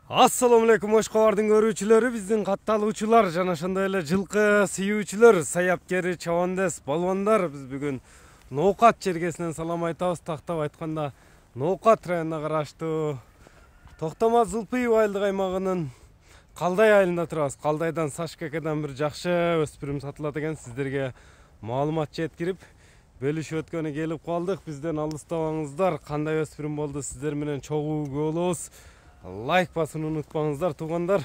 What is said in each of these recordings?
Assalamu алейкум Ошкобардын көрүүчүлөрү, биздин катталуучулар жана ошондой эле жылкы сүйүүчүлөр, саяпкери, чабандес, балбандар. Биз бүгүн Ноокат чергесинен салам айтабыз. Тактап айтканда, Ноокат районуна караштуу Токтомаз Зылпыйев айылдык аймагынын Калдай айылында турабыз. Калдайдан Сашкекеден бир жакшы өспүрүм сатылат экен. Сиздерге маалымат жеткирип, бөлүшүп өткөнү келип калдык. Бизден алыстабаңыздар. Кандай өспүрүм болду, сиздер менен чогуу болобуз. Лайк басууну унутпаңыздар, туугандар.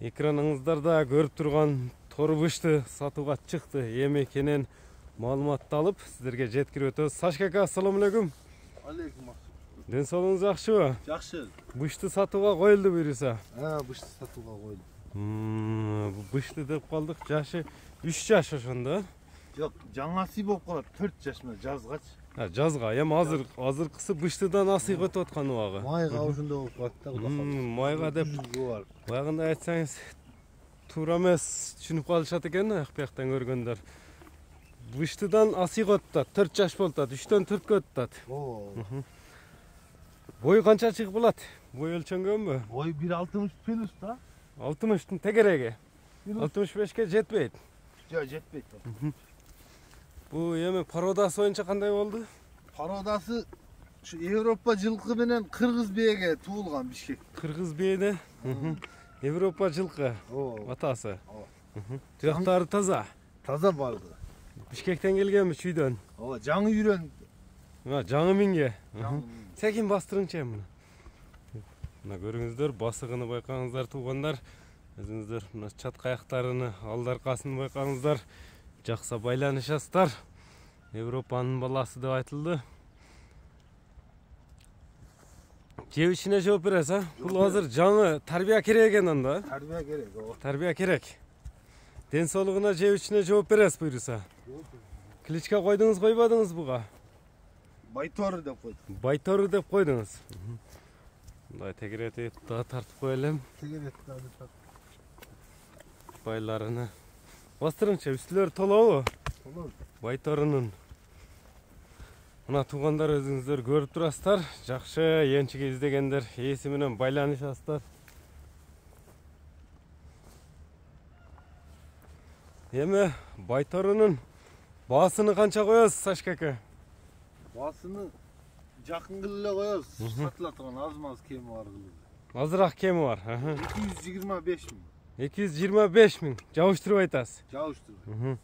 Экраныңыздарда көрүп турган торбушты сатууга чыкты. Эми кенен маалыматты алып, сиздерге жеткирип өтөбүз. Сашка, ассаламу алейкум. Алейкум. Ден соолугуңуз жакшыбы? Жакшы. Бышты сатууга коюлду буюрса. Бышты сатууга коюлду. Бышты деп калдык. Жашы 3 жаш ошондо. Жок, жаңасы болуп калат 4 жаш менен жазгачы. Жазга, эми азыркысы быштыдан асыйып өтүп аткан убагы. Майга ушундай болуп калат да, Кудай калса. Майга деп баягында айтсаңыз туура эмес түшүнүп калышат экен, бияктан көргөндөр. Быштыдан асыйып атат, 4 жаш болуп атат, 3төн 4кө өтүп атат. Бою канча чыгып калат? Бой өлчөнгөнбү? Бой 1.60 плюс да. 60тын тегереги. 65ке жетпейт. Жок, жетпейт. Бу эми пародасы боюнча кандай болду? Пародасы ушу Европа жылкы менен кыргыз бээге туулган Бишкек. Кыргыз бээде? Европа жылкы атасы. Жактары таза. Таза барды. Бишкектен келгенби, чүйдөн? Ооба, жаңы үйрөн. Жаңы миңге. Секин бастырыңчы муну. Мына көрүңүздөр, басыгыны байкаңыздар, туугандар. Өзүңүздөр мына чат каяктарыны, алдаркасын байкаңыздар. Жакса байланышасыздар. Европанын баласы деп айтылды. Жебишине жооп бересиз, а? Бул азыр жаңы тарбия керек экен анда. Тарбия керек, ооба. Тарбия керек. Ден соолугуна жебишине жооп бересиз буюрса. Кличка койдуңуз, койбодуңуз буга? Байтору деп койдук. Байтору деп койдуңуз. Мындай тегеретип да тартып коелем. Тегеретип да тартып. Байларыны бастырыңчы, үстүлөрү толобу? Толобу. Байторунун. Мына туугандар, өзүңүздөр көрүп турасыздар. Жакшы энчик издегендер ээси менен байланышасыздар. Эми байторунун баасыны канча коесуз, Сашка ака? Баасыны жакын кылып эле коебуз. Сатыла турган аз-маз кеми бар кылып. Азыраак кеми бар. 225 миң. 225 миң. Жабыштырып айтасыз. Жабыштырып.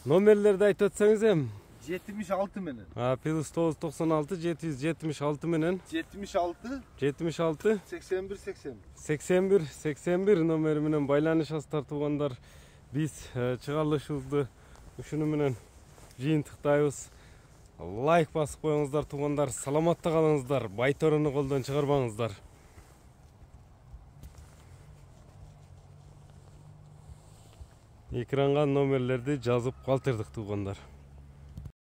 Номерлерди айтып өтсөңүз эми. 76 менен. Плюс 996 776 менен. 76 81 81 80. 81 81 номери менен байланышасыздар, туугандар. Биз чыгарылышыбызды ушуну менен жыйынтыктайбыз. Лайк басып коюңуздар, туугандар. Саламатта калыңыздар. Байторуну колдон чыгарбаңыздар. Экранга номерлерди жазып калтырдык, туугандар.